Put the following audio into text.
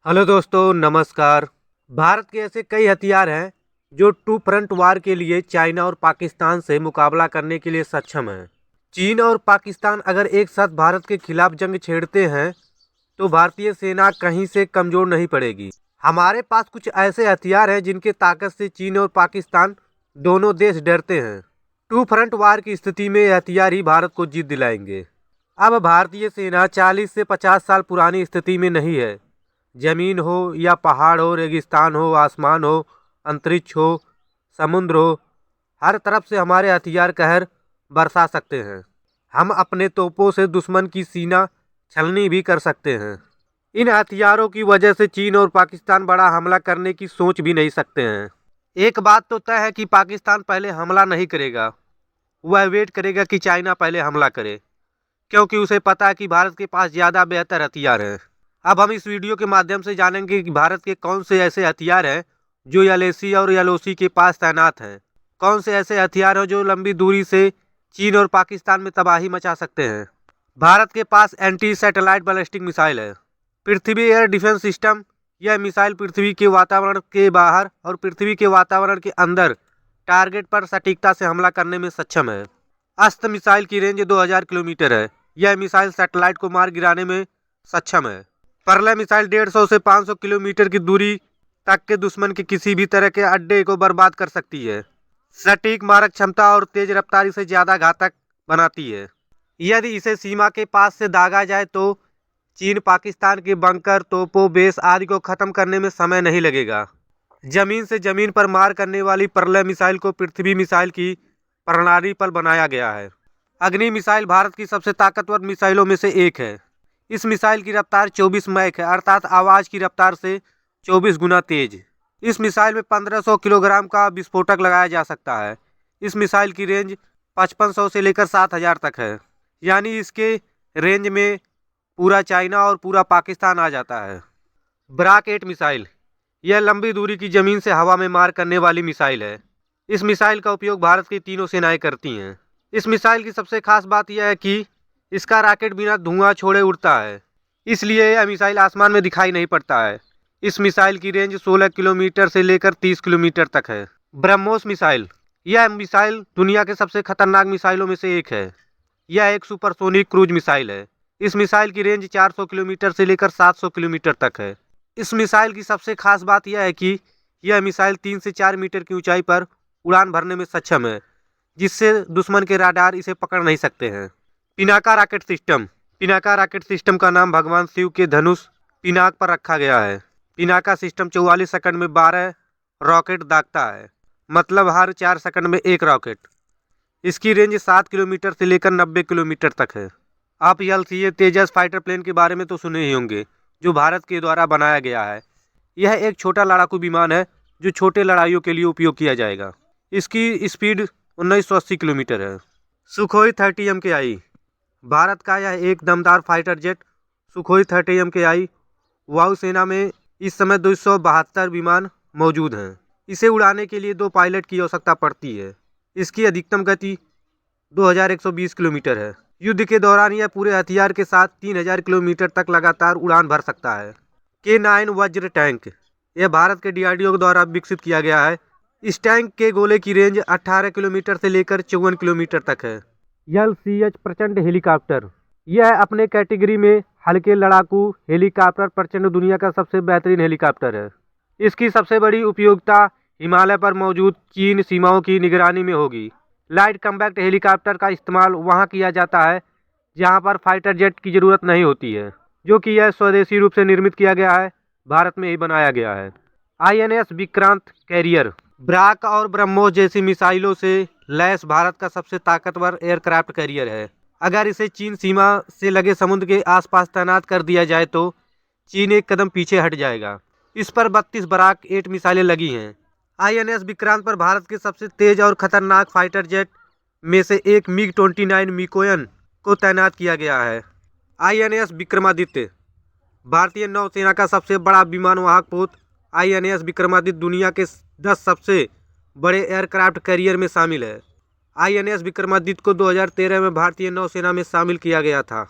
Hello दोस्तों, नमस्कार। भारत के ऐसे कई हथियार हैं जो टू फ्रंट वार के लिए चाइना और पाकिस्तान से मुकाबला करने के लिए सक्षम हैं। चीन और पाकिस्तान अगर एक साथ भारत के खिलाफ जंग छेड़ते हैं तो भारतीय सेना कहीं से कमजोर नहीं पड़ेगी। हमारे पास कुछ ऐसे हथियार हैं जिनके ताकत से चीन और पाकिस्तान दोनों देश डरते हैं। टू फ्रंट वार की स्थिति में ये हथियार ही भारत को जीत दिलाएंगे। अब भारतीय सेना 40 से 50 साल पुरानी स्थिति में नहीं है। जमीन हो या पहाड़ हो, रेगिस्तान हो, आसमान हो, अंतरिक्ष हो, समुद्र हो, हर तरफ से हमारे हथियार कहर बरसा सकते हैं। हम अपने तोपों से दुश्मन की सीना छलनी भी कर सकते हैं। इन हथियारों की वजह से चीन और पाकिस्तान बड़ा हमला करने की सोच भी नहीं सकते हैं। एक बात तो तय है कि पाकिस्तान पहले हमला नहीं करेगा। वह वेट करेगा कि चाइना पहले हमला करे, क्योंकि उसे पता है कि भारत के पास ज़्यादा बेहतर हथियार हैं। अब हम इस वीडियो के माध्यम से जानेंगे कि भारत के कौन से ऐसे हथियार हैं जो एलएसी और एलओसी के पास तैनात हैं। कौन से ऐसे हथियार हैं जो लंबी दूरी से चीन और पाकिस्तान में तबाही मचा सकते हैं। भारत के पास एंटी सैटेलाइट बैलिस्टिक मिसाइल है। पृथ्वी एयर डिफेंस सिस्टम। यह मिसाइल पृथ्वी के वातावरण के बाहर और पृथ्वी के वातावरण के अंदर टारगेट पर सटीकता से हमला करने में सक्षम है। अस्त्र मिसाइल की रेंज 2000 किलोमीटर है। यह मिसाइल सैटेलाइट को मार गिराने में सक्षम है। परले मिसाइल 150 से 500 किलोमीटर की दूरी तक के दुश्मन के किसी भी तरह के अड्डे को बर्बाद कर सकती है। सटीक मारक क्षमता और तेज रफ्तार इसे ज्यादा घातक बनाती है। यदि इसे सीमा के पास से दागा जाए तो चीन पाकिस्तान के बंकर, तोपों, बेस आदि को खत्म करने में समय नहीं लगेगा। जमीन से जमीन पर मार करने वाली परले मिसाइल को पृथ्वी मिसाइल की प्रणाली पर बनाया गया है। अग्नि मिसाइल भारत की सबसे ताकतवर मिसाइलों में से एक है। इस मिसाइल की रफ्तार 24 मैक है, अर्थात आवाज की रफ्तार से 24 गुना तेज। इस मिसाइल में 1500 किलोग्राम का विस्फोटक लगाया जा सकता है। इस मिसाइल की रेंज 5500 से लेकर 7000 तक है, यानी इसके रेंज में पूरा चाइना और पूरा पाकिस्तान आ जाता है। Barack 8 missile. यह लंबी दूरी की जमीन से हवा में मार करने वाली मिसाइल है। इस मिसाइल का उपयोग भारत की तीनों सेनाएं करती हैं। इस मिसाइल की सबसे खास बात यह है कि इसका रॉकेट बिना धुआं छोड़े उड़ता है, इसलिए यह मिसाइल आसमान में दिखाई नहीं पड़ता है। इस मिसाइल की रेंज 16 किलोमीटर से लेकर 30 किलोमीटर तक है। ब्रह्मोस मिसाइल। यह मिसाइल दुनिया के सबसे खतरनाक मिसाइलों में से एक है। यह एक सुपरसोनिक क्रूज मिसाइल है। इस मिसाइल की रेंज 400 किलोमीटर से लेकर 700 किलोमीटर तक है। इस मिसाइल की सबसे खास बात यह है कि यह मिसाइल 3 से 4 मीटर की ऊंचाई पर उड़ान भरने में सक्षम है, जिससे दुश्मन के राडार इसे पकड़ नहीं सकते हैं। Pinaka rocket system. Pinaka rocket system का नाम भगवान शिव के धनुष पिनाक पर रखा गया है। पिनाका सिस्टम 44 सेकंड में 12 रॉकेट दागता है, मतलब हर 4 सेकंड में एक रॉकेट। इसकी रेंज 7 किलोमीटर से लेकर 90 किलोमीटर तक है। आप एलसीए तेजस फाइटर प्लेन के बारे में तो सुने ही होंगे, जो भारत के द्वारा बनाया गया है। यह एक छोटा लड़ाकू विमान है जो छोटे लड़ाइयों के लिए उपयोग किया जाएगा। इसकी स्पीड 1980 किलोमीटर है। Sukhoi 30 MKI। भारत का यह एक दमदार फाइटर जेट सुखोई 30 MKI वायुसेना में इस समय 272 विमान मौजूद हैं। इसे उड़ाने के लिए 2 पायलट की आवश्यकता पड़ती है। इसकी अधिकतम गति 2120 किलोमीटर है। युद्ध के दौरान यह पूरे हथियार के साथ 3000 किलोमीटर तक लगातार उड़ान भर सकता है। K9 वज्र टैंक। यह भारत के DRDO द्वारा विकसित किया गया है। इस टैंक के गोले की रेंज 18 किलोमीटर से लेकर 54 किलोमीटर तक है। LCH प्रचंड हेलीकॉप्टर। यह अपने कैटेगरी में हल्के लड़ाकू हेलीकॉप्टर प्रचंड दुनिया का सबसे बेहतरीन हेलीकॉप्टर है। इसकी सबसे बड़ी उपयोगिता हिमालय पर मौजूद चीन सीमाओं की निगरानी में होगी। लाइट कॉम्पैक्ट हेलीकॉप्टर का इस्तेमाल वहां किया जाता है जहां पर फाइटर जेट की जरूरत नहीं होती है, जो कि यह स्वदेशी रूप से निर्मित किया गया है, भारत में ही बनाया गया है। INS Vikrant career. ब्राक और ब्रह्मोस जैसी मिसाइलों से लैस भारत का सबसे ताकतवर एयरक्राफ्ट कैरियर है। अगर इसे चीन सीमा से लगे समुद्र के आसपास तैनात कर दिया जाए तो चीन एक कदम पीछे हट जाएगा। इस पर 32 ब्राक 8 मिसाइलें लगी हैं। INS विक्रांत पर भारत के सबसे तेज और खतरनाक फाइटर जेट में से एक MiG-29 मिकोयन को तैनात किया गया है। INS विक्रमादित्य। भारतीय नौसेना का सबसे बड़ा विमान वाहक पोत INS विक्रमादित्य दुनिया के 10 सबसे बड़े एयरक्राफ्ट कैरियर में शामिल है। INS विक्रमादित्य को 2013 में भारतीय नौसेना में शामिल किया गया था।